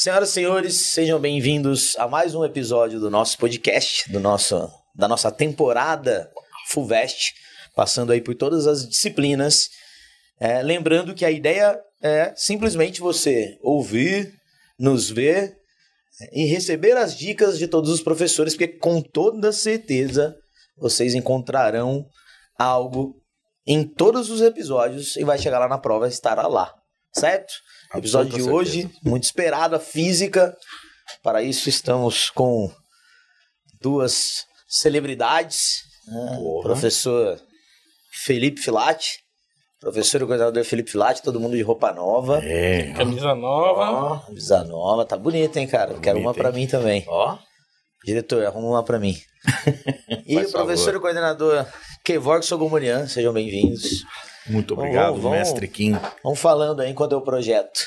Senhoras e senhores, sejam bem-vindos a mais um episódio do nosso podcast, da nossa temporada FUVEST, passando aí por todas as disciplinas. Lembrando que a ideia é simplesmente você ouvir, nos ver e receber as dicas de todos os professores, porque com toda certeza vocês encontrarão algo em todos os episódios e vai chegar lá na prova e estará lá, certo? O episódio de hoje, muito esperado, a física. Para isso estamos com duas celebridades, o professor Felipe Filati, professor e coordenador Felipe Filati, todo mundo de roupa nova. Camisa nova. Camisa nova, tá bonita, hein, cara? Bonita, quero uma pra mim também. Diretor, arruma uma pra mim. E o professor e coordenador Kevork Sogomorian, sejam bem-vindos. Muito obrigado, mestre Kim. Vamos falando aí quando é o projeto.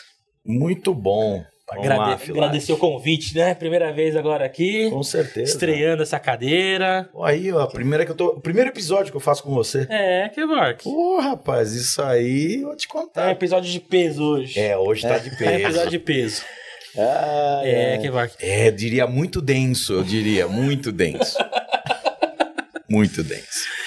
Muito bom. Agradecer o convite, né? Primeira vez agora aqui. Com certeza. Estreando essa cadeira. Aí, ó, o primeiro episódio que eu faço com você. Kevork. Rapaz, isso aí eu vou te contar. É um episódio de peso hoje. Hoje tá de peso. É um episódio de peso. Kevork. Diria muito denso, muito denso. Muito denso.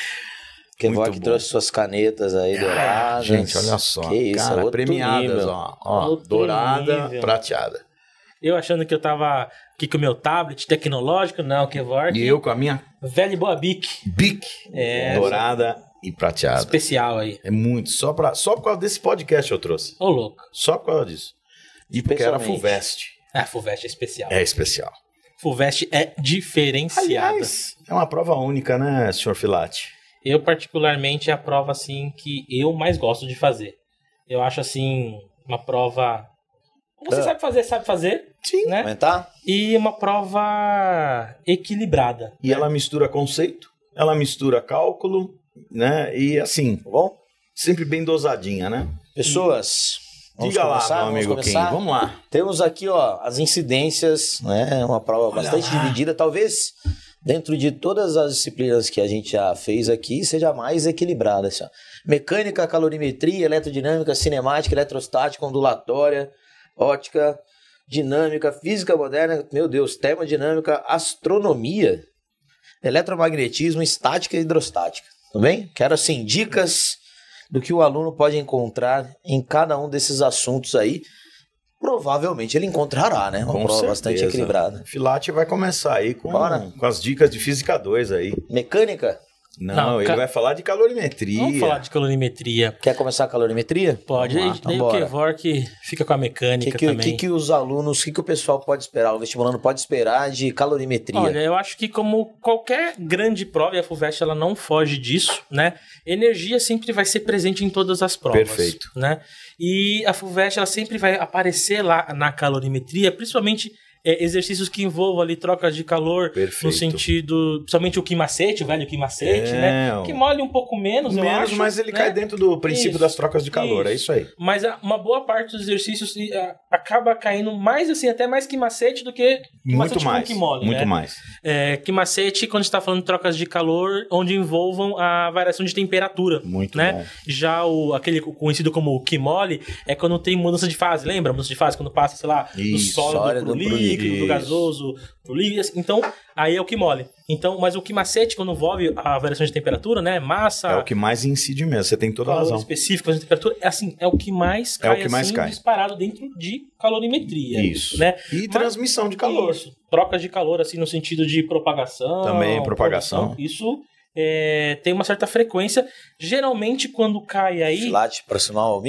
Kevork trouxe suas canetas aí douradas. Gente, olha só. Que isso, cara, premiadas, ó. Dourada, nível. prateada. Eu achando que eu tava aqui com o meu tablet tecnológico, não, Kevork. E eu com a minha velha e boa Bic. Dourada e prateada. Especial aí. É muito. Só por causa desse podcast eu trouxe. Ô, louco. Só por causa disso. E porque era FUVEST. FUVEST é especial. É especial. FUVEST é diferenciada. Aliás, é uma prova única, né, senhor Filati? Eu, particularmente, é a prova, assim, que eu mais gosto de fazer. Eu acho, assim, uma prova... Você sabe fazer. Sim. Né? Comentar? E uma prova equilibrada. E ela mistura conceito, ela mistura cálculo, né? E, assim, bom? Sempre bem dosadinha, né? Pessoas... Diga lá, meu amigo Kim. Vamos lá. Temos aqui, ó, as incidências, né? Uma prova bastante dividida. Talvez, dentro de todas as disciplinas que a gente já fez aqui, seja mais equilibrada. Assim, ó. Mecânica, calorimetria, eletrodinâmica, cinemática, eletrostática, ondulatória, ótica, dinâmica, física moderna, meu Deus, termodinâmica, astronomia, eletromagnetismo, estática e hidrostática. Tudo bem? Quero, assim, dicas do que o aluno pode encontrar em cada um desses assuntos aí. Provavelmente ele encontrará, né? Uma prova bastante equilibrada. Filati vai começar aí com as dicas de Física 2 aí. Mecânica? Não, ele vai falar de calorimetria. Vamos falar de calorimetria. Quer começar a calorimetria? Pode. Daí o Kevork fica com a mecânica também. O que os alunos, o que o pessoal pode esperar, o vestibulando pode esperar de calorimetria? Olha, eu acho que como qualquer grande prova, e a FUVEST ela não foge disso, né? Energia sempre vai ser presente em todas as provas. Perfeito. Né? E a FUVEST ela sempre vai aparecer lá na calorimetria, principalmente... exercícios que envolvam ali trocas de calor. Perfeito. No sentido, principalmente o quimacete, o velho quimacete, né? Que molha um pouco menos, eu acho. Mas ele cai dentro do princípio das trocas de calor, é isso aí. Mas uma boa parte dos exercícios acaba caindo mais, assim, até mais quimacete do que quimacete com quimole, muito mais. Quimacete, quando a gente está falando de trocas de calor, onde envolvam a variação de temperatura. Muito né? bom. Já aquele conhecido como quimole é quando tem mudança de fase, lembra? Mudança de fase quando passa, sei lá, do sólido pro líquido, do gasoso pro líquido. Então, aí é o quimole. Então, mas o quimacete, quando envolve a variação de temperatura, né? Massa... É o que mais incide mesmo, você tem toda a razão. Específico de temperatura, é o que mais cai, disparado dentro de calorimetria. Isso. Né? E transmissão de calor. Isso. Trocas de calor, assim, no sentido de propagação. Também, propagação. Produção. Isso... tem uma certa frequência. Geralmente, quando cai aí... Filati, aproxima o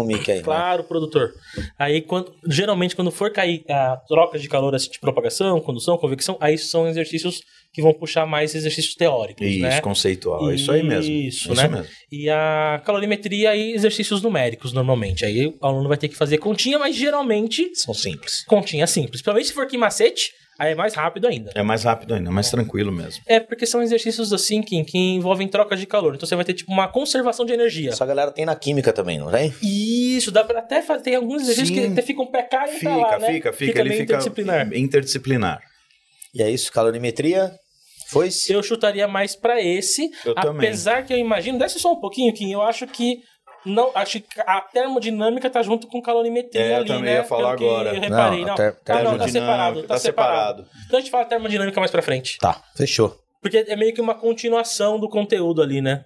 mic aí. Claro, produtor. Aí, geralmente, quando for cair trocas de calor assim, de propagação, condução, convecção, aí são exercícios que vão puxar mais exercícios teóricos. Isso, né? Conceitual. Isso aí mesmo. Isso, né? Mesmo. E a calorimetria aí, exercícios numéricos, normalmente. Aí o aluno vai ter que fazer continha, mas geralmente... São simples. Continha simples. Principalmente se for quimacete... Aí é mais rápido ainda. É mais rápido ainda, mais tranquilo mesmo. Porque são exercícios assim que envolvem trocas de calor. Então você vai ter tipo uma conservação de energia. Essa galera tem na química também, não tem? Isso, dá pra até fazer. Tem alguns exercícios que até ficam pra cá e pra lá, né? Fica. Ele fica interdisciplinar. E é isso, calorimetria... Eu chutaria mais pra esse. Eu apesar também. Que eu imagino... Desce só um pouquinho, Kim. Eu acho que Não, acho que a termodinâmica tá junto com calorimetria ali, eu também né? ia falar Pelo agora. Que eu reparei. Não, tá separado. Tá separado. Então a gente fala termodinâmica mais pra frente. Tá, fechou. Porque é meio que uma continuação do conteúdo ali, né?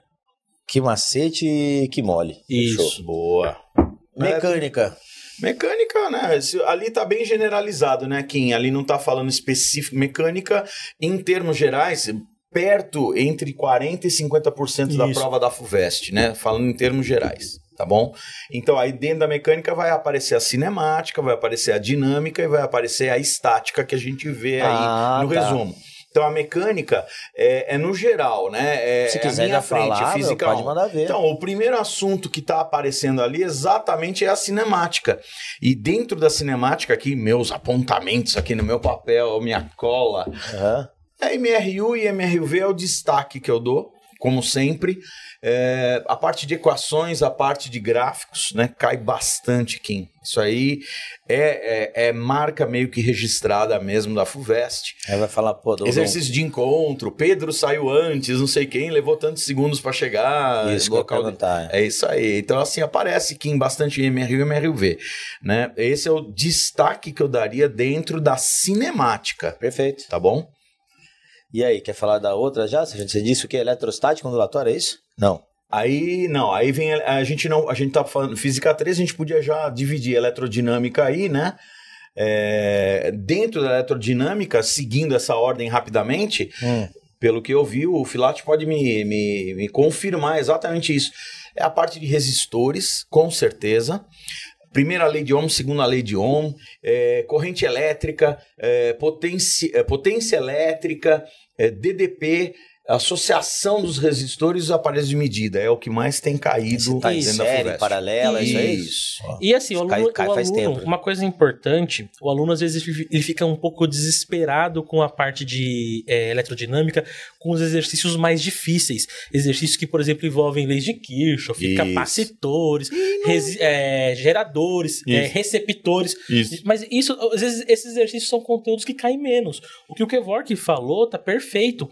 Que macete e que mole. Isso. Fechou. Boa. Mecânica. Mecânica, né? Ali tá bem generalizado, né, Kim? Ali não tá falando específico. Mecânica, em termos gerais, perto entre 40% e 50% da prova da FUVEST, né? Falando em termos gerais, tá bom? Então, aí dentro da mecânica vai aparecer a cinemática, vai aparecer a dinâmica e vai aparecer a estática que a gente vê aí no resumo. Então, a mecânica é no geral, né? Se quiser minha já frente, falar, física pode mandar ver. Então, o primeiro assunto que está aparecendo ali exatamente é a cinemática. E dentro da cinemática aqui, meus apontamentos aqui no meu papel, minha cola, a MRU e MRUV é o destaque que eu dou, como sempre. A parte de equações, a parte de gráficos, né, cai bastante, Kim. Isso aí é marca meio que registrada mesmo da FUVEST. Aí vai falar, pô... Exercício de encontro, Pedro saiu antes, não sei quem, levou tantos segundos para chegar. Isso, local É isso aí. Então, assim, aparece, Kim, bastante MRU e MRUV. Né? Esse é o destaque que eu daria dentro da cinemática. Perfeito. Tá bom? E aí, quer falar da outra já? Você disse o que? Eletrostática ondulatória, é isso? Não. Aí vem a gente tá falando física 3, a gente podia já dividir eletrodinâmica aí, né? Dentro da eletrodinâmica, seguindo essa ordem rapidamente, pelo que eu vi, o Filati pode me confirmar exatamente isso. É a parte de resistores, com certeza. Primeira lei de Ohm, segunda lei de Ohm, corrente elétrica, potência elétrica, DDP, associação dos resistores e os aparelhos de medida. É o que mais tem caído tá em dentro da série, FUVEST. paralela, isso. E assim, o aluno, faz tempo. uma coisa importante, o aluno às vezes ele fica um pouco desesperado com a parte de eletrodinâmica, com os exercícios mais difíceis. Exercícios que, por exemplo, envolvem leis de Kirchhoff, capacitores, geradores, receptores. Isso. Mas isso, às vezes, esses exercícios são conteúdos que caem menos. O que o Kevork falou tá perfeito.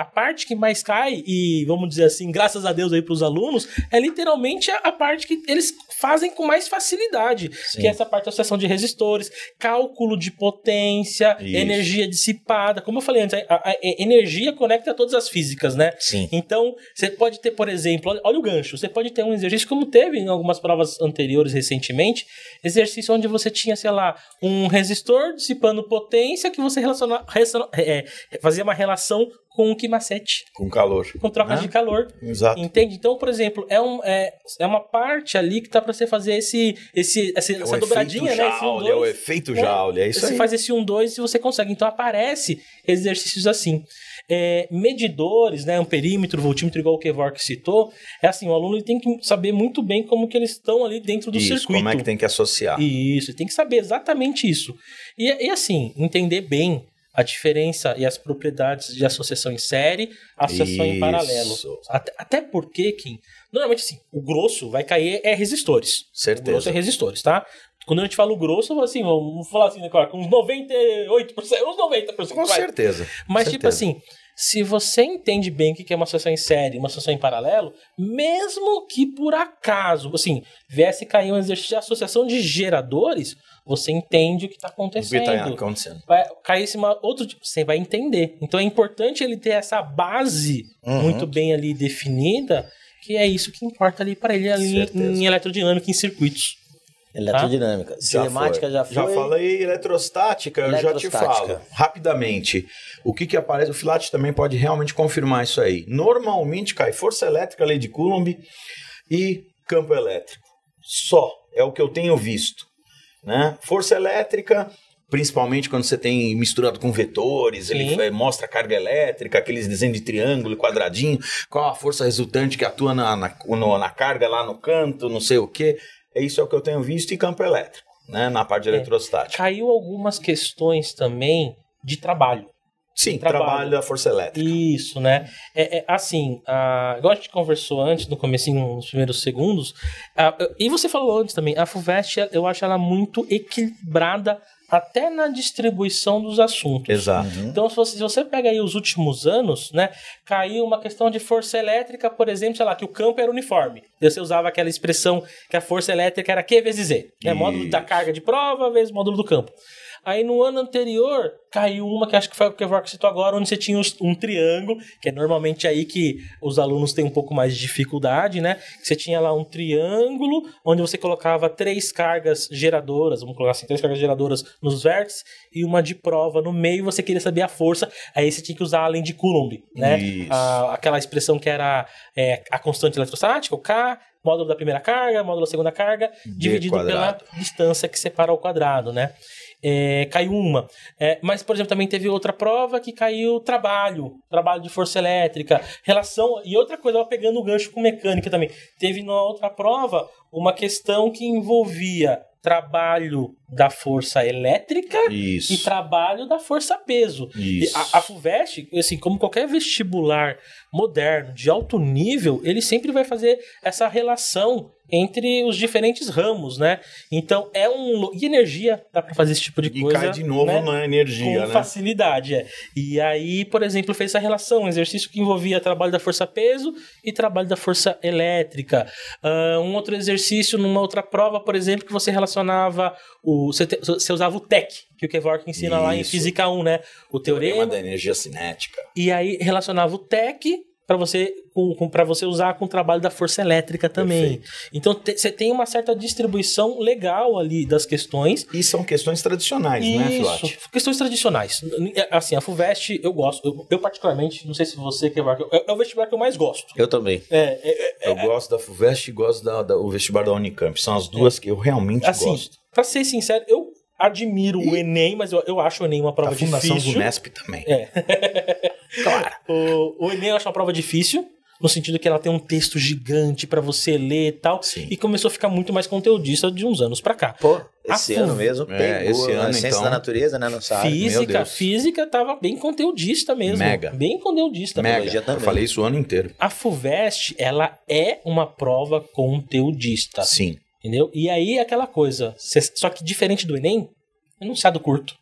A parte que mais cai, e vamos dizer assim, graças a Deus aí para os alunos, é literalmente a parte que eles fazem com mais facilidade. Sim. Que é essa parte de associação de resistores, cálculo de potência, energia dissipada. Como eu falei antes, a energia conecta todas as físicas, né? Sim. Então, você pode ter, por exemplo, olha o gancho, você pode ter um exercício, como teve em algumas provas anteriores recentemente, exercício onde você tinha, sei lá, um resistor dissipando potência que você fazia uma relação com o quimacete. Com calor. Com trocas de calor. Exato. Entende? Então, por exemplo, é uma parte ali que dá pra você fazer essa dobradinha, né? Esse 1, 2, é o efeito Joule, é isso você aí. Você faz esse 1, 2 e você consegue. Então, aparece exercícios assim. Medidores, né? Amperímetro, voltímetro, igual o Kevork citou. É assim, o aluno ele tem que saber muito bem como que eles estão ali dentro do circuito. Como é que tem que associar. Isso, ele tem que saber exatamente isso. E assim, entender bem a diferença e as propriedades de associação em série, associação em paralelo. Até porque, Kim, normalmente assim, o grosso vai cair resistores. Certeza. O grosso é resistores, tá? Quando a gente fala o grosso, assim, vamos falar assim, né, claro, com uns 98%, uns 90%. Com certeza. Mas tipo assim, se você entende bem o que é uma associação em série e uma associação em paralelo, mesmo que por acaso, assim, viesse cair um exercício de associação de geradores, você entende o que está acontecendo. O que está acontecendo. Vai cair outro tipo, você vai entender. Então é importante ele ter essa base muito bem ali definida, que é isso que importa ali para ele ali em elerodinâmica, em circuitos. Eletrodinâmica. Cinemática já foi. Já falei eletrostática, eu já te falo. Rapidamente. O que aparece? O Filati também pode realmente confirmar isso aí. Normalmente cai força elétrica, lei de Coulomb e campo elétrico. Só. É o que eu tenho visto. Né? Força elétrica, principalmente quando você tem misturado com vetores, ele mostra a carga elétrica, aqueles desenhos de triângulo, quadradinho, qual a força resultante que atua na carga lá no canto, não sei o quê. Isso é o que eu tenho visto, e campo elétrico, né? Na parte de eletrostática. Caiu algumas questões também de trabalho. Sim, trabalho da força elétrica. Isso, né? Assim, igual a gente conversou antes, no comecinho, nos primeiros segundos, e você falou antes também, a FUVEST, eu acho ela muito equilibrada até na distribuição dos assuntos. Exato. Então, se você pega aí os últimos anos, né, caiu uma questão de força elétrica, por exemplo, sei lá, que o campo era uniforme. Você usava aquela expressão que a força elétrica era Q vezes Z. Né? Módulo da carga de prova vezes módulo do campo. Aí no ano anterior caiu uma que acho que foi o que o Kevork citou agora, onde você tinha um triângulo, que é normalmente aí que os alunos têm um pouco mais de dificuldade, né? Você tinha lá um triângulo, onde você colocava 3 cargas geradoras, vamos colocar assim, 3 cargas geradoras nos vértices, e uma de prova no meio, você queria saber a força, aí você tinha que usar a lei de Coulomb, né? Aquela expressão que era a constante eletrostática, o K, módulo da primeira carga, módulo da segunda carga, dividido pela distância que separa o quadrado, né? Caiu uma. Mas, por exemplo, também teve outra prova que caiu trabalho de força elétrica, relação... E outra coisa, pegando o gancho com mecânica também. Teve na outra prova uma questão que envolvia trabalho da força elétrica e trabalho da força peso. E a FUVEST, assim, como qualquer vestibular moderno, de alto nível, ele sempre vai fazer essa relação entre os diferentes ramos, né? Então, e energia, dá pra fazer esse tipo de coisa. E cai de novo, né? Na energia, com facilidade, E aí, por exemplo, fez essa relação, um exercício que envolvia trabalho da força-peso e trabalho da força elétrica. Um outro exercício, numa outra prova, por exemplo, que você relacionava, você usava o TEC, que o Kevork ensina lá em Física 1, né? O teorema da energia cinética. E aí, relacionava o TEC para você usar com o trabalho da força elétrica também. Perfeito. Então, você tem uma certa distribuição legal ali das questões. E são questões tradicionais, né, Filati? Questões tradicionais. Assim, a FUVEST eu gosto. Eu particularmente, não sei se você, Kevork, é o vestibular que eu mais gosto. Eu também. Eu gosto da FUVEST e gosto do vestibular da Unicamp. São as duas que eu realmente gosto. Para ser sincero, eu admiro o Enem, mas eu acho o Enem uma prova difícil. A Fundação Unesp também. Claro. O Enem eu acho uma prova difícil, no sentido que ela tem um texto gigante pra você ler e tal. Sim. E começou a ficar muito mais conteudista de uns anos pra cá. Pô, esse ano mesmo pegou esse ano, a ciência então, da natureza, né? Nossa Física tava bem conteudista mesmo. Mega. Bem conteudista. Mega. Eu falei isso o ano inteiro. A FUVEST, ela é uma prova conteudista. Sim. Entendeu? E aí aquela coisa, só que diferente do Enem, enunciado curto.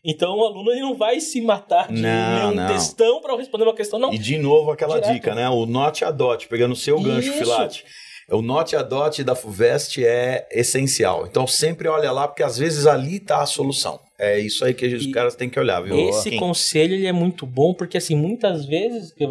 Então o aluno ele não vai se matar de ler um textão para responder uma questão, não. E de novo aquela dica, né? O note a dot, pegando o seu gancho, Filati. O note a dot da FUVEST é essencial. Então sempre olha lá, porque às vezes ali tá a solução. É isso aí que os caras têm que olhar, viu? Esse conselho ele é muito bom, porque assim, muitas vezes, eu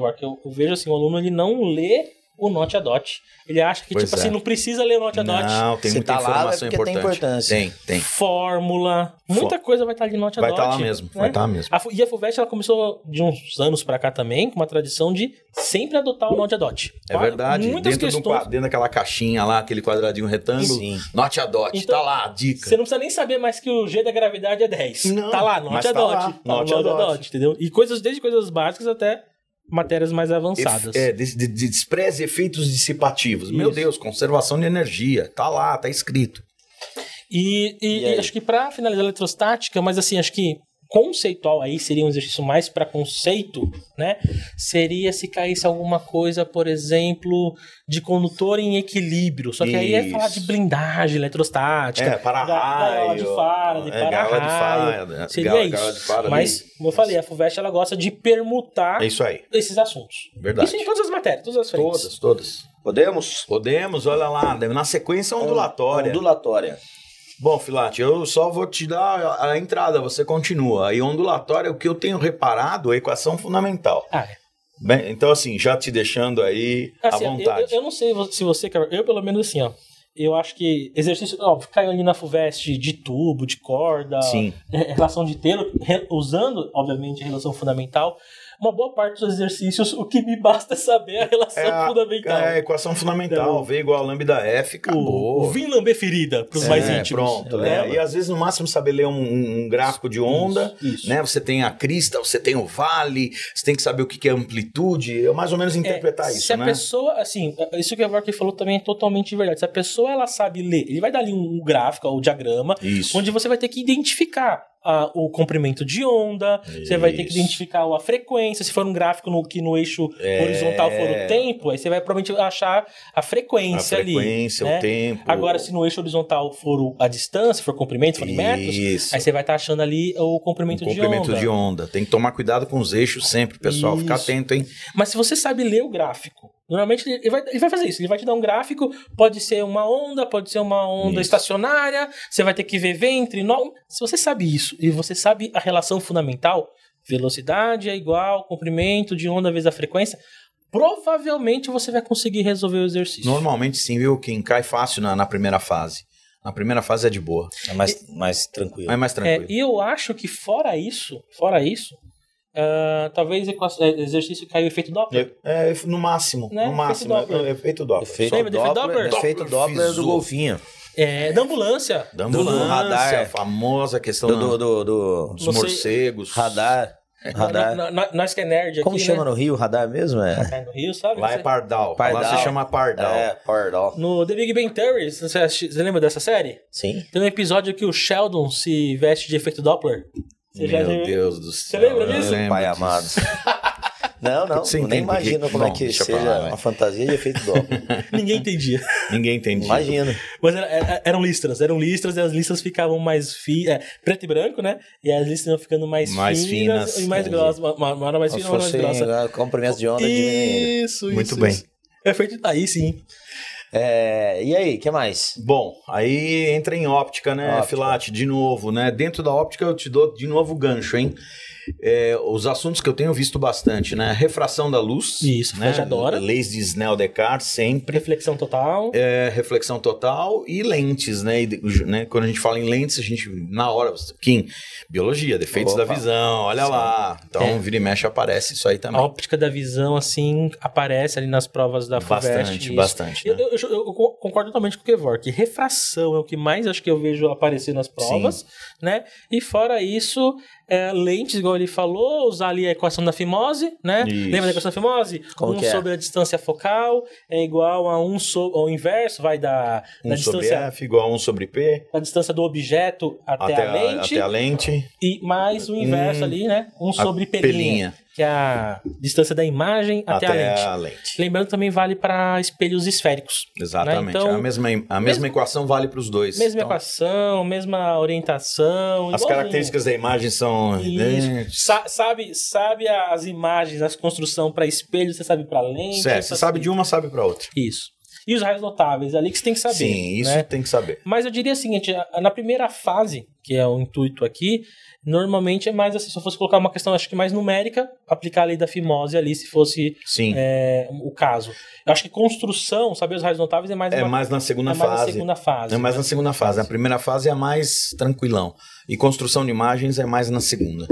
vejo assim, o aluno ele não lê o note a dot. Ele acha que, assim, não precisa ler o note a dot. Não, tem muita informação importante. Tem importância. Tem. Fórmula. Muita coisa vai estar de note a dot. Vai estar lá mesmo, né? vai estar lá mesmo. E a FUVEST, ela começou de uns anos pra cá também, com uma tradição de sempre adotar o note a dot. É verdade. Muitas questões... Dentro daquela caixinha lá, aquele quadradinho retângulo, note a dot, então, tá lá, a dica. Você não precisa nem saber mais que o G da gravidade é 10. Não, tá lá, note a dot. Note a dot, entendeu? E desde coisas básicas até matérias mais avançadas. Despreze efeitos dissipativos. Isso. Meu Deus, conservação de energia. Tá lá, tá escrito. E acho que para finalizar a eletrostática, mas assim, acho que conceitual aí seria um exercício mais para conceito, né? Seria se caísse alguma coisa, por exemplo, de condutor em equilíbrio. Só que aí é falar de blindagem eletrostática. Para-raio. De para-raio. Seria isso. Mas, como eu falei, a FUVEST ela gosta de permutar esses assuntos. Verdade. Isso em todas as matérias, todas as frentes. Todas. Podemos, olha lá. Na sequência ondulatória. Bom, Filati, eu só vou te dar a entrada, você continua. E ondulatória, o que eu tenho reparado, a equação fundamental. Bem, então, assim, já te deixando aí à vontade. Eu não sei se você, eu pelo menos assim, ó. Eu acho que exercício, caiu ali na FUVEST de tubo, de corda, relação de telo, usando, obviamente, a relação fundamental. Uma boa parte dos exercícios, o que me basta é saber a relação fundamental. É a equação fundamental, então, V igual a lambda F, acabou. Vim lamber ferida, para os mais íntimos. Pronto, né? E às vezes, no máximo, saber ler um gráfico de onda, né? Você tem a crista, você tem o vale, você tem que saber o que é amplitude, mais ou menos interpretar isso, se a pessoa, assim, isso que a Kevork falou também é totalmente verdade. Se a pessoa, ela sabe ler, ele vai dar ali um gráfico, o diagrama, onde você vai ter que identificar o comprimento de onda, você vai ter que identificar a frequência. Se for um gráfico que no eixo horizontal for o tempo, aí você vai provavelmente achar a frequência ali. A frequência, o tempo. Agora, se no eixo horizontal for a distância, for comprimento, for em metros, aí você vai estar achando ali o comprimento de onda. Comprimento de onda. Tem que tomar cuidado com os eixos sempre, pessoal. Fica atento, hein? Mas se você sabe ler o gráfico, normalmente ele vai fazer isso. Ele vai te dar um gráfico, pode ser uma onda estacionária, você vai ter que ver ventre. Se você sabe isso e você sabe a relação fundamental, velocidade é igual comprimento de onda vezes a frequência, provavelmente você vai conseguir resolver o exercício. Normalmente sim, viu? Quem cai fácil na primeira fase. Na primeira fase é de boa. É mais tranquilo. É mais tranquilo. E eu acho que fora isso, talvez exercício caiu o efeito Doppler. No máximo. Né? No máximo. Efeito Doppler. Lembra do efeito Doppler? Efeito Doppler do golfinho. Da ambulância. Do radar. A famosa questão dos morcegos. Radar. Nós que é nerd aqui, como chama no Rio? Radar mesmo? É no Rio, sabe? Lá é Pardal. Lá se chama Pardal. Pardal. No The Big Bang Theory, você lembra dessa série? Sim. Tem um episódio que o Sheldon se veste de efeito Doppler. Meu Deus do céu. Você lembra disso? Pai amado. Não, nem imagino como é que seja uma fantasia de efeito Doppler. Ninguém entendia. Imagina. Mas eram listras e as listras ficavam mais preto e branco, né? E as listras iam ficando mais finas e mais grossas. Uma hora mais fina, uma mais grossa. Comprimento de onda diminuindo. Isso. Muito bem. É feito aí, sim. E aí, o que mais? Bom, aí entra em óptica, né, Filati? De novo, né? Dentro da óptica eu te dou de novo o gancho, hein? Os assuntos que eu tenho visto bastante, né? Refração da luz. Isso, né? A gente adora. Leis de Snell-Descartes, sempre. Reflexão total. Reflexão total e lentes, né? Quando a gente fala em lentes, a gente, na hora, biologia, defeitos da visão, olha lá. Então, vira e mexe, aparece isso aí também. A óptica da visão, assim, aparece ali nas provas da FUVEST. Bastante. Né? Eu concordo totalmente com o Kevork. Refração é o que mais acho que eu vejo aparecer nas provas, né? E fora isso, lentes, igual ele falou, usar ali a equação da fimose, né? Isso. Lembra da equação da fimose? Como sobre a distância focal é igual a ao inverso, vai da distância... sobre F igual a 1 sobre P. Da distância do objeto até a lente. E mais o inverso ali, né? 1 sobre P'. Que é a distância da imagem até a lente. Lembrando que também vale para espelhos esféricos. Exatamente. Né? Então, a mesma equação vale para os dois. Mesma equação, mesma orientação. As características da imagem são... Sabe as imagens, as construções para espelho, você sabe para lente. Você sabe de uma, sabe para outra. Isso. E os raios notáveis, ali que você tem que saber. Sim, isso né? Tem que saber. Mas eu diria o seguinte, na primeira fase, que é o intuito aqui, normalmente é mais assim, se eu fosse colocar uma questão, acho que mais numérica, aplicar a lei da fimose ali, se fosse o caso. Eu acho que construção, saber os raios notáveis é mais na segunda fase. É mais na segunda fase. A primeira fase é mais tranquilão. E construção de imagens é mais na segunda.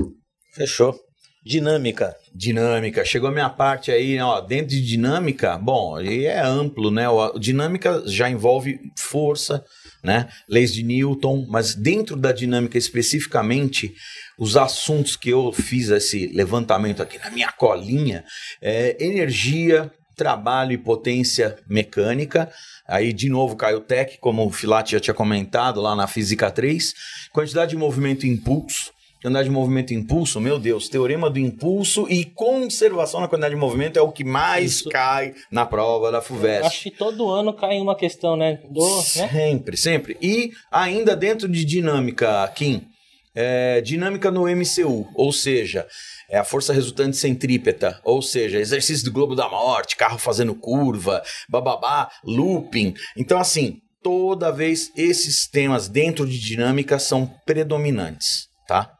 Fechou. Dinâmica. Chegou a minha parte aí, ó, dentro de dinâmica, bom, aí é amplo, né? Dinâmica já envolve força, né? Leis de Newton, mas dentro da dinâmica especificamente, os assuntos que eu fiz esse levantamento aqui na minha colinha, energia, trabalho e potência mecânica. Aí, de novo, cai o TEC, como o Filati já tinha comentado lá na Física 3. Quantidade de movimento e impulso. Quantidade de movimento e impulso, meu Deus, teorema do impulso e conservação na quantidade de movimento é o que mais cai na prova da FUVEST. Acho que todo ano cai uma questão, né? Sempre. E ainda dentro de dinâmica, Kim, dinâmica no MCU, ou seja, a força resultante centrípeta, ou seja, exercício do globo da morte, carro fazendo curva, looping. Então, assim, toda vez esses temas dentro de dinâmica são predominantes, tá?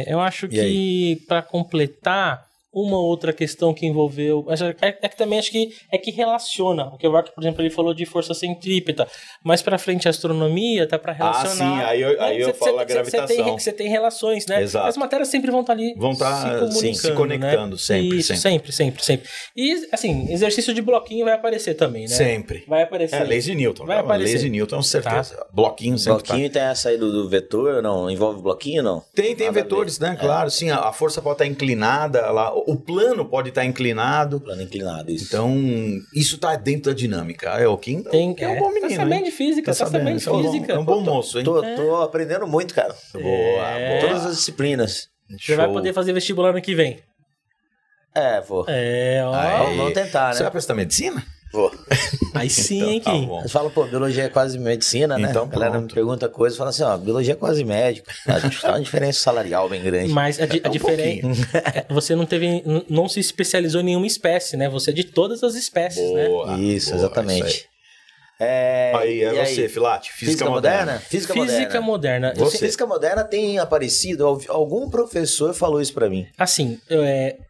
Eu acho que para completar uma outra questão que envolveu... É que também acho que relaciona. O Kevork, por exemplo, ele falou de força centrípeta. Mais para frente a astronomia tá para relacionar... Aí eu falo a gravitação. Você tem relações, né? Exato. As matérias sempre vão estar ali se conectando, né? sempre. E, assim, exercício de bloquinho vai aparecer também, né? Sempre. Vai aparecer. Leis de Newton. Vai aparecer. Leis de Newton, certeza. Tá. Bloquinho sempre. Bloquinho tem essa aí do vetor, não? Envolve bloquinho, não? Tem vetores, né? Claro, sim. A força pode estar inclinada lá. o plano pode estar inclinado. Plano inclinado, isso. Então, isso está dentro da dinâmica. É o Kim é um bom menino. Tá sabendo de física, tá sabendo de física. É um bom moço, hein? Tô aprendendo muito, cara. Boa. Todas as disciplinas. Você vai poder fazer vestibular ano que vem. Vou. Vamos tentar, né? Você vai prestar medicina? Vou. Aí sim, hein, Tá Kim? bom. Eles falam, biologia é quase medicina, né? Então, a galera me pergunta coisas e fala assim, biologia é quase médico. A gente tá uma diferença salarial bem grande. Mas a diferença... Você não se especializou em nenhuma espécie, né? Você é de todas as espécies, né? Isso, exatamente. Isso aí. Você, Filati. Física moderna? Física moderna. Física moderna tem aparecido? Algum professor falou isso pra mim. Assim,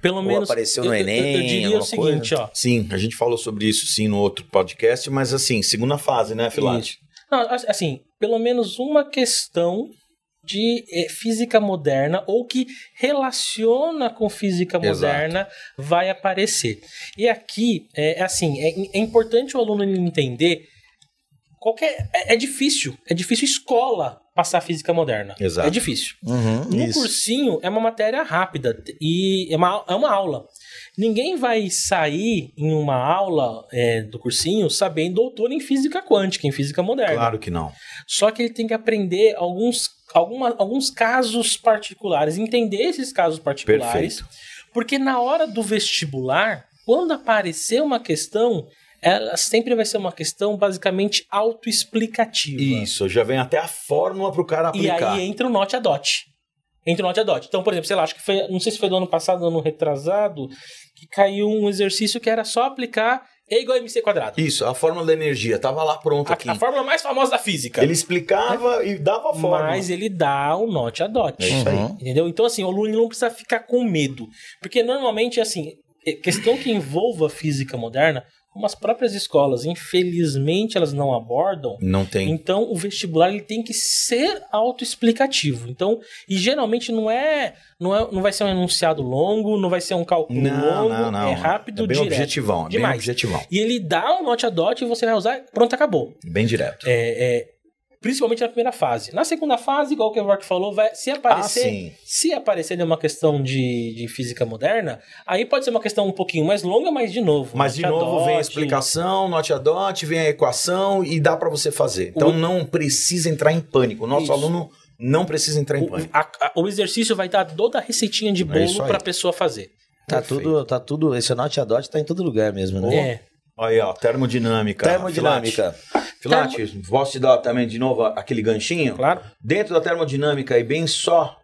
pelo menos... apareceu no Enem, eu diria o seguinte, ó. Sim, a gente falou sobre isso sim no outro podcast, mas assim, segunda fase, né, Filati? Não, assim, pelo menos uma questão de física moderna ou que relaciona com física moderna vai aparecer. E aqui, é importante o aluno entender é difícil escola passar física moderna. Exato. É difícil. No cursinho é uma matéria rápida e é uma aula. Ninguém vai sair em uma aula do cursinho sabendo doutor em física quântica, em física moderna. Claro que não. Só que ele tem que aprender alguns casos particulares, entender esses casos particulares. Perfeito. Porque na hora do vestibular, quando aparecer uma questão, ela sempre vai ser uma questão basicamente autoexplicativa. Isso, já vem até a fórmula para o cara aplicar. E aí entra o Note a Dot. Então, por exemplo, sei lá, acho que foi, não sei se foi do ano passado, ano retrasado, que caiu um exercício que era só aplicar E igual a MC quadrado. Isso, a fórmula da energia, tava lá pronta aqui. A fórmula mais famosa da física. Ele explicava e dava a fórmula. Mas ele dá o Note a Dot. É isso aí. Entendeu? Então, assim, o aluno não precisa ficar com medo. Porque, normalmente, assim, questão que envolva física moderna, como as próprias escolas, infelizmente, elas não abordam. Não tem. Então, o vestibular ele tem que ser autoexplicativo. Então, e geralmente não vai ser um enunciado longo, não vai ser um cálculo longo. Não. É rápido, bem direto. Objetivão, demais. Bem objetivão. E ele dá o Note a Dot e você vai usar, pronto, acabou. Bem direto. Principalmente na primeira fase. Na segunda fase, igual o Kevork falou, se aparecer uma questão de física moderna, aí pode ser uma questão um pouquinho mais longa, mas de novo. Mas de novo vem a explicação, Note a Dot, vem a equação e dá para você fazer. Então não precisa entrar em pânico. O nosso aluno não precisa entrar em pânico. O exercício vai dar toda a receitinha de bolo para a pessoa fazer. Tá tudo, esse Note a Dot tá em todo lugar mesmo, né? Aí, ó, termodinâmica. Filati, posso te dar também de novo aquele ganchinho? Claro. Dentro da termodinâmica e bem só,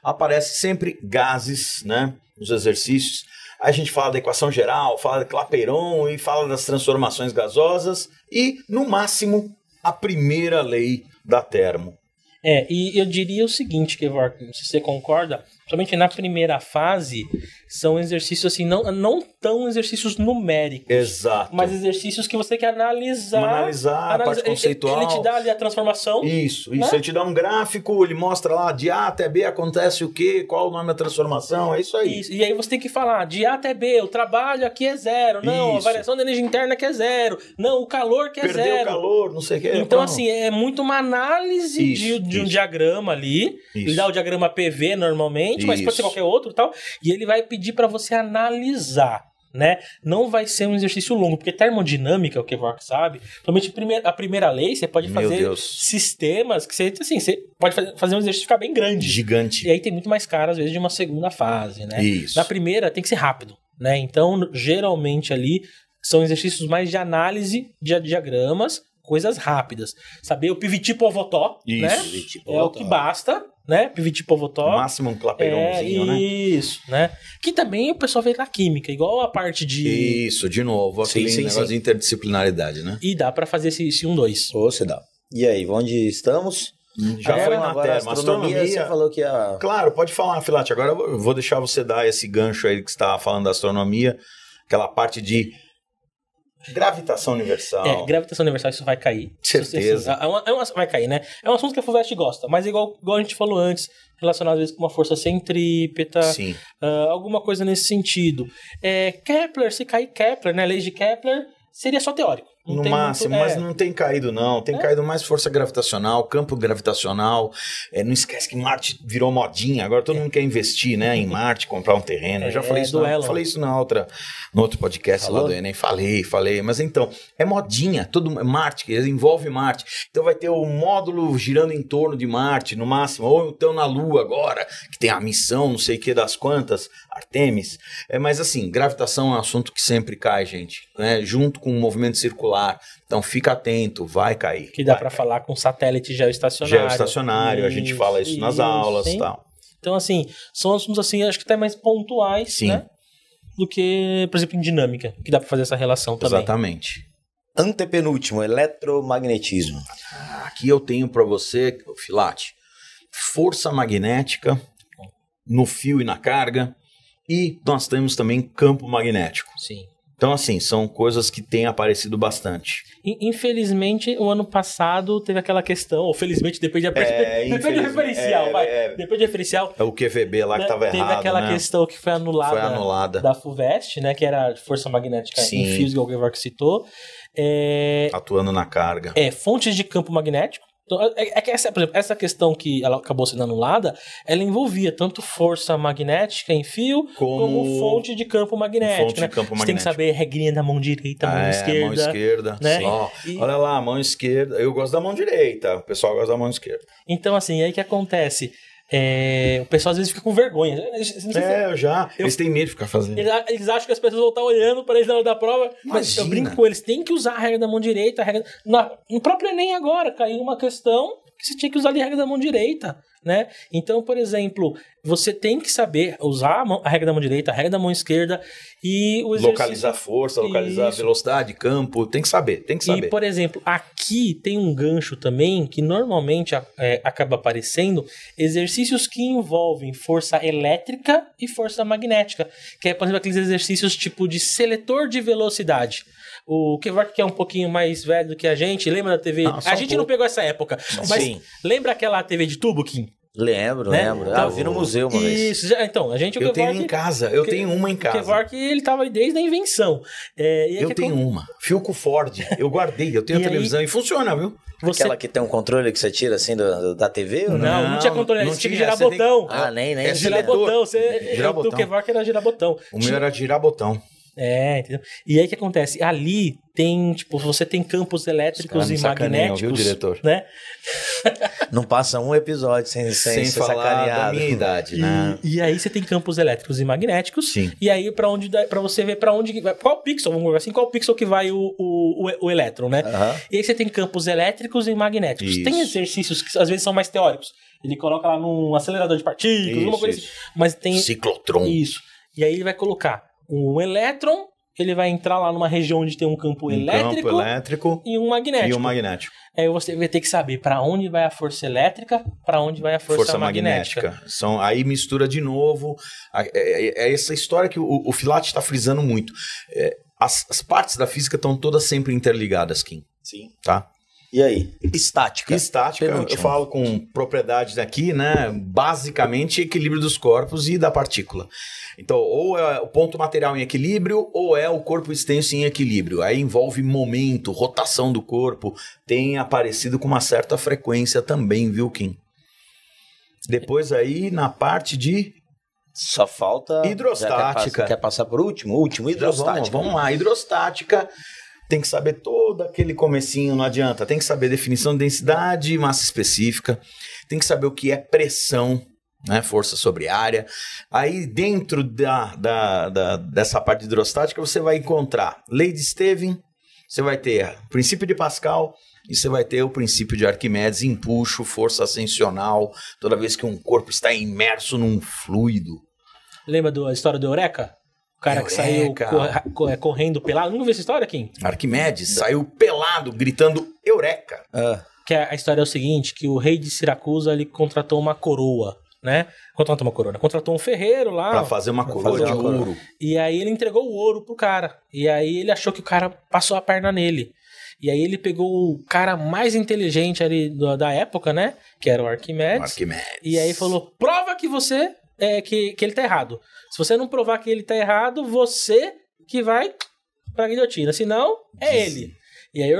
aparece sempre gases, né? Nos exercícios. Aí a gente fala da equação geral, fala de Clapeyron e fala das transformações gasosas e, no máximo, a primeira lei da termo. E eu diria o seguinte, Kevork, se você concorda, somente na primeira fase são exercícios assim, não tão exercícios numéricos. Exato. Mas exercícios que você quer analisar. Analisar a parte conceitual. Ele te dá ali a transformação. Isso. Né? Ele te dá um gráfico, ele mostra lá de A até B acontece o quê, qual o nome da transformação, é isso aí. Isso. E aí você tem que falar, de A até B, o trabalho aqui é zero. Não, a variação da energia interna que é zero. Não, o calor que é zero. Perdeu o calor, não sei o que. Então, assim, é muito uma análise de um diagrama ali. Ele dá o diagrama PV normalmente, mas pode ser qualquer outro e tal. E ele vai pedir para você analisar, né? Não vai ser um exercício longo, porque termodinâmica, o Kevork sabe, somente a primeira lei, você pode fazer sistemas que você pode fazer um exercício ficar bem grande. Gigante. E aí tem muito mais cara, às vezes, de uma segunda fase, né? Isso. Na primeira tem que ser rápido, né? Então, geralmente ali são exercícios mais de análise de diagramas, coisas rápidas. Saber o pivot povotó, né? É o que basta, né? Pivot povotó. Máximo um clapeyronzinho, né? Isso, né? Que também o pessoal vê na química, igual a parte de... Isso, de novo, aquele negócio de interdisciplinaridade, né? E dá pra fazer esse 1-2. Você dá. E aí, onde estamos? Já foi na termo. Astronomia, você falou que a... Claro, pode falar, Filati. Agora eu vou deixar você dar esse gancho aí que você estava falando da astronomia, aquela parte de gravitação universal. Gravitação universal, isso vai cair. Certeza. Vai cair, né? É um assunto que a FUVEST gosta, mas igual a gente falou antes, relacionado às vezes com uma força centrípeta, alguma coisa nesse sentido. Kepler, se cair Kepler, né? Leis de Kepler, seria só teórico. No máximo, mas não tem caído, não. Tem caído mais força gravitacional, campo gravitacional. Não esquece que Marte virou modinha. Agora todo mundo quer investir, né, em Marte, comprar um terreno. Eu já falei isso, falei isso no outro podcast lá do Enem. Falei. Mas então, é modinha. Marte, envolve Marte. Então vai ter o módulo girando em torno de Marte, no máximo. Ou então na Lua agora, que tem a missão, não sei o que das quantas, Artemis. Mas assim, gravitação é um assunto que sempre cai, gente. Né? Junto com o movimento circular. Então fica atento, vai cair. Que dá para falar com satélite geoestacionário. Geoestacionário, a gente fala isso nas aulas e tal. Então, assim, são assuntos assim, acho que até mais pontuais, né? Do que, por exemplo, em dinâmica, que dá para fazer essa relação também. Exatamente. Antepenúltimo, eletromagnetismo. Aqui eu tenho para você, Filati, força magnética no fio e na carga, e nós temos também campo magnético. Sim. Então, assim, são coisas que têm aparecido bastante. Infelizmente, o ano passado teve aquela questão, ou felizmente, depende do referencial, Depois do referencial. É o QVB lá que estava errado, teve aquela questão que foi anulada da FUVEST, né, que era força magnética em fios, que o Gevorg citou. Atuando na carga. Fontes de campo magnético. Então, que por exemplo, essa questão que ela acabou sendo anulada, ela envolvia tanto força magnética em fio, como fonte de campo magnético. Você tem que saber a regrinha da mão direita, mão esquerda. Mão esquerda. Né? Olha lá, a mão esquerda. Eu gosto da mão direita, o pessoal gosta da mão esquerda. Então, assim, aí que acontece? O pessoal às vezes fica com vergonha. Eles têm medo de ficar fazendo. Eles acham que as pessoas vão estar olhando para eles na hora da prova. Mas eu brinco com eles, tem que usar a regra da mão direita. No próprio Enem agora, caiu uma questão que você tinha que usar a regra da mão direita. Né? Então, por exemplo, você tem que saber usar a regra da mão direita, a regra da mão esquerda e o exercício... Localizar força, localizar velocidade, campo, tem que saber. E, por exemplo, aqui tem um gancho também que normalmente acaba aparecendo, exercícios que envolvem força elétrica e força magnética, que é, por exemplo, aqueles exercícios tipo de seletor de velocidade. O Gevorg, que é um pouquinho mais velho do que a gente, lembra da TV? A gente não pegou essa época, mas lembra aquela TV de tubo, Kim? Lembro. Então, eu vi no museu uma vez. Isso, então, a gente... Eu tenho em casa, tenho uma em casa. O Gevorg, ele tava aí desde a invenção. Eu tenho uma, Philco Ford, eu guardei, eu tenho a televisão e funciona, viu? Aquela que tem um controle que você tira assim da TV? Ou não tinha controle, você tinha que girar botão. Nem. Girar botão, o Gevorg era girar botão. O meu era girar botão. Entendeu? E aí o que acontece? Ali tem, você tem campos elétricos e magnéticos, viu, diretor? Né? Não passa um episódio sem falar sacaneado. Da minha idade, né? E aí você tem campos elétricos e magnéticos. Sim. E aí para você ver para onde vai, qual pixel, vamos ver assim, qual pixel que vai o elétron, né? E aí você tem campos elétricos e magnéticos. Isso. Tem exercícios que às vezes são mais teóricos. Ele coloca lá num acelerador de partículas, alguma coisa assim. Mas tem ciclotron. Isso. E aí ele vai colocar um elétron, ele vai entrar lá numa região onde tem um campo elétrico e um magnético. Aí você vai ter que saber para onde vai a força elétrica, para onde vai a força magnética. Aí mistura de novo. É essa história que o Filati está frisando muito. As partes da física estão todas sempre interligadas, Kim. Sim. Tá? E aí? Estática. Eu falo com propriedades aqui, né? Basicamente, equilíbrio dos corpos e da partícula. Então, ou é o ponto material em equilíbrio, ou é o corpo extenso em equilíbrio. Aí envolve momento, rotação do corpo. Tem aparecido com uma certa frequência também, viu, Kim? Depois aí, na parte de... Só falta... Hidrostática. Quer passar por último? Hidrostática. Vamos lá, hidrostática... Tem que saber todo aquele comecinho, não adianta. Tem que saber definição de densidade e massa específica. Tem que saber o que é pressão, né? Força sobre área. Aí dentro dessa parte de hidrostática você vai encontrar lei de Stevin, você vai ter o princípio de Pascal e você vai ter o princípio de Arquimedes, empuxo, força ascensional, toda vez que um corpo está imerso num fluido. Lembra da história do Eureka? O cara que saiu correndo pelado. Nunca viu essa história, Kim? Arquimedes saiu pelado, gritando Eureka. Que a história é o seguinte, que o rei de Siracusa, ele contratou uma coroa, né? Contratou um ferreiro lá. Pra fazer uma coroa de ouro. E aí ele entregou o ouro pro cara. E aí ele achou que o cara passou a perna nele. E aí ele pegou o cara mais inteligente ali da época, né? Que era o Arquimedes. E aí falou, prova que você... que ele tá errado. Se você não provar que ele tá errado, você que vai pra guilhotina. Senão, ele. E aí,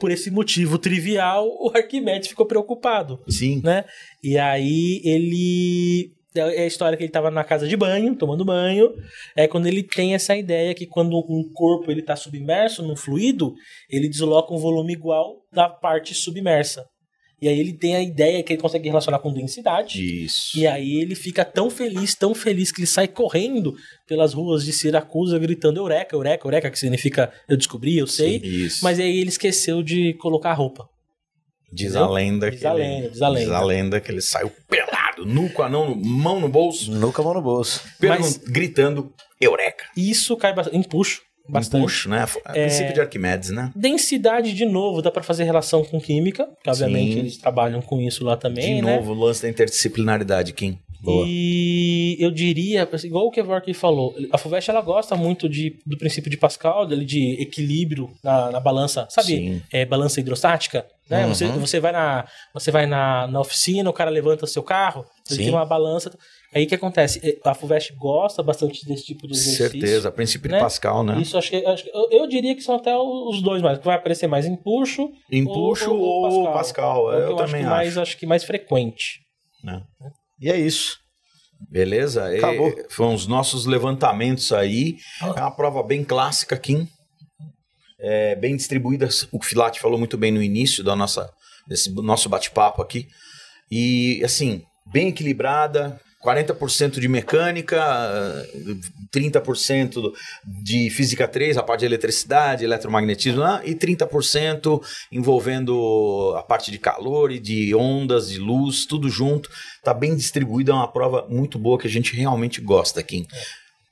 por esse motivo trivial, o Arquimedes ficou preocupado. Sim. Né? E aí ele... É a história que ele estava na casa de banho, tomando banho. É quando ele tem essa ideia que quando um corpo ele está submerso num fluido, ele desloca um volume igual da parte submersa. E aí ele tem a ideia que ele consegue relacionar com densidade. Isso. E aí ele fica tão feliz que ele sai correndo pelas ruas de Siracusa gritando Eureka, Eureka, Eureka, que significa eu descobri, eu sei. Sim, isso. Mas aí ele esqueceu de colocar a roupa. Diz a lenda que ele saiu pelado, nu com a mão no bolso. Nu com a mão no bolso. Gritando Eureka. Isso cai bastante. Empuxo. Bastante. Empuxo, né? Princípio de Arquimedes, né? Densidade, de novo, dá pra fazer relação com química, que obviamente Sim. Eles trabalham com isso lá também, de novo, o lance da interdisciplinaridade, Kim. Boa. E eu diria, igual o Kevorkian falou, a FUVEST ela gosta muito do princípio de Pascal, de equilíbrio na balança, sabe? Balança hidrostática, né? Uhum. Você vai na oficina, o cara levanta seu carro, ele tem uma balança. Aí o que acontece? A FUVEST gosta bastante desse tipo de exercício. Certeza, princípio de Pascal, né? Isso, eu diria que são até os dois mais, que vai aparecer mais empuxo ou Pascal. Eu também acho que mais frequente. Né? E é isso. Beleza? Acabou. Foram os nossos levantamentos aí. É uma prova bem clássica, Kim. Bem distribuída. O Filati falou muito bem no início desse nosso bate-papo aqui. E, assim, bem equilibrada. 40% de mecânica, 30% de física 3, a parte de eletricidade, eletromagnetismo, e 30% envolvendo a parte de calor e de ondas, de luz, tudo junto. Está bem distribuída, é uma prova muito boa que a gente realmente gosta aqui.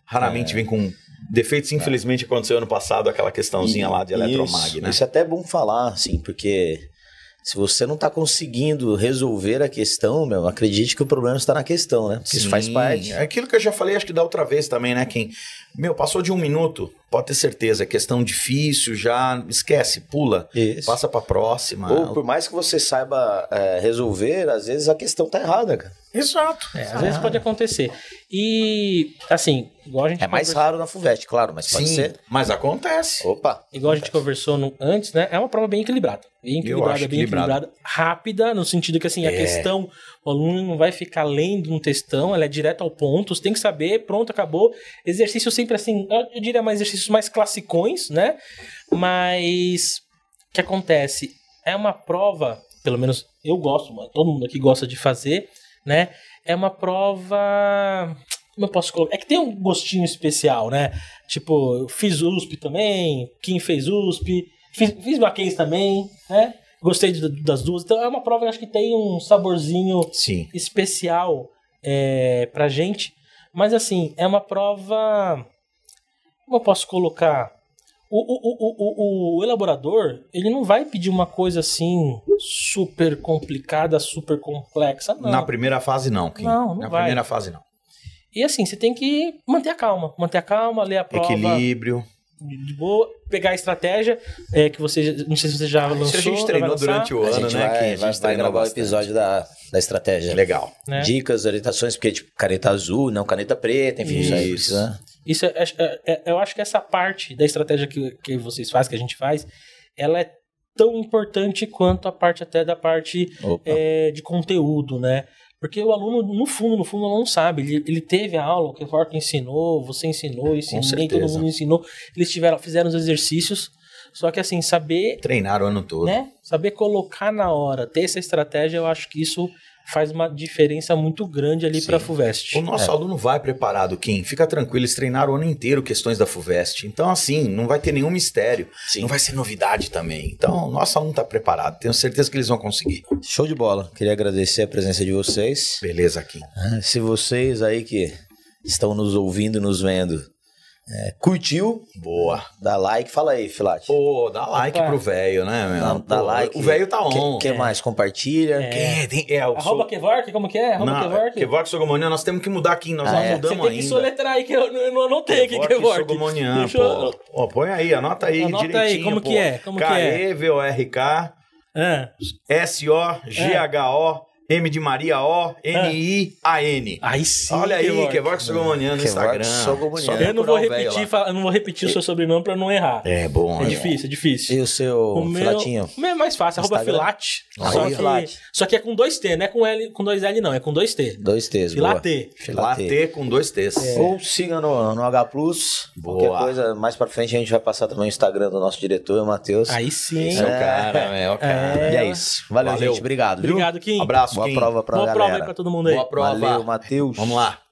Raramente vem com defeitos, infelizmente aconteceu ano passado aquela questãozinha lá de eletromag, né? Isso é até bom falar, assim, porque... Se você não está conseguindo resolver a questão, acredite que o problema está na questão, né? Porque isso faz parte. É aquilo que eu já falei, acho que da outra vez também, né, Kim? Passou de 1 minuto, pode ter certeza, é questão difícil, já esquece, pula, passa para a próxima. Ou por mais que você saiba resolver, às vezes a questão tá errada, cara. Exato. Às vezes pode acontecer. E, assim, igual a gente mais raro na FUVEST, claro, mas pode ser. Mas acontece. Opa. Igual a gente conversou antes, né? É uma prova bem equilibrada. Bem equilibrada, rápida, no sentido que, assim, a questão, o aluno não vai ficar lendo um textão, ela é direto ao ponto, você tem que saber, pronto, acabou. Exercício sempre, assim, eu diria mais exercícios mais classicões, né? Mas, o que acontece? É uma prova, pelo menos eu gosto, todo mundo aqui gosta de fazer, né? É uma prova... Como eu posso colocar? É que tem um gostinho especial, né? Tipo, eu fiz USP também, Kim fez USP, fiz Mackenzie também, né? Gostei das duas. Então é uma prova que eu acho que tem um saborzinho especial pra gente. Mas assim, é uma prova... Como eu posso colocar? O elaborador, ele não vai pedir uma coisa assim super complicada, super complexa, não. Na primeira fase não, Kim. Não Na vai. primeira fase não. E assim, você tem que manter a calma, ler a prova. Equilíbrio. De boa, pegar a estratégia que você, não sei se você já lançou. Isso a gente treinou durante o ano, né? Vai gravar o episódio da estratégia. Legal. Né? Dicas, orientações, porque tipo, caneta azul, não caneta preta, enfim, isso aí precisa... Isso eu acho que essa parte da estratégia que vocês fazem, que a gente faz, ela é tão importante quanto a parte até da parte de conteúdo, né? Porque o aluno, no fundo, o aluno não sabe. Ele teve a aula, o Kevorkian ensinou, você ensinou, eu ensinei, todo mundo ensinou. Eles fizeram os exercícios. Só que assim, saber... Treinar o ano todo. Né? Saber colocar na hora, ter essa estratégia, eu acho que isso faz uma diferença muito grande ali para a FUVEST. O nosso aluno vai preparado, Kim. Fica tranquilo, eles treinaram o ano inteiro questões da FUVEST. Então, assim, não vai ter nenhum mistério. Sim. Não vai ser novidade também. Então, o nosso aluno está preparado. Tenho certeza que eles vão conseguir. Show de bola. Queria agradecer a presença de vocês. Beleza, Kim. Se vocês aí que estão nos ouvindo e nos vendo... curtiu? Boa. Dá like. Fala aí, Filati. Pô, dá like pro velho, né, meu? Dá like. O velho tá on. Quer mais? Compartilha. Arroba Kevorkian, como que é? Kevorkian Sogomonian, nós temos que mudar aqui. Nós não mudamos ainda. Você tem que soletrar aí, que eu não anotei aqui, Kevorkian. Sogomonian, pô. Põe aí, anota aí direitinho. Aí, como que é? K-E-V-O-R-K S-O-G-H-O M de Maria, O, N-I-A-N. Aí sim. Olha aí, Kevork Sogomonian no Instagram. Eu não vou repetir o seu sobrenome pra não errar. É bom. É difícil, é difícil. E o seu Filatinho? O meu é mais fácil, @Filate. Só que é com 2T, não é com L, com 2L não, é com 2T. 2T's, Filatê. Filatê com 2T's. Ou siga no H+. Qualquer coisa, mais pra frente a gente vai passar também o Instagram do nosso diretor, o Matheus. Aí sim. Esse é o cara, é o cara. E é isso. Valeu, gente. Obrigado. Obrigado, Kim. Abraço, Boa Kim. prova pra galera. Boa prova aí pra todo mundo aí. Boa prova. Valeu, Matheus. Vamos lá.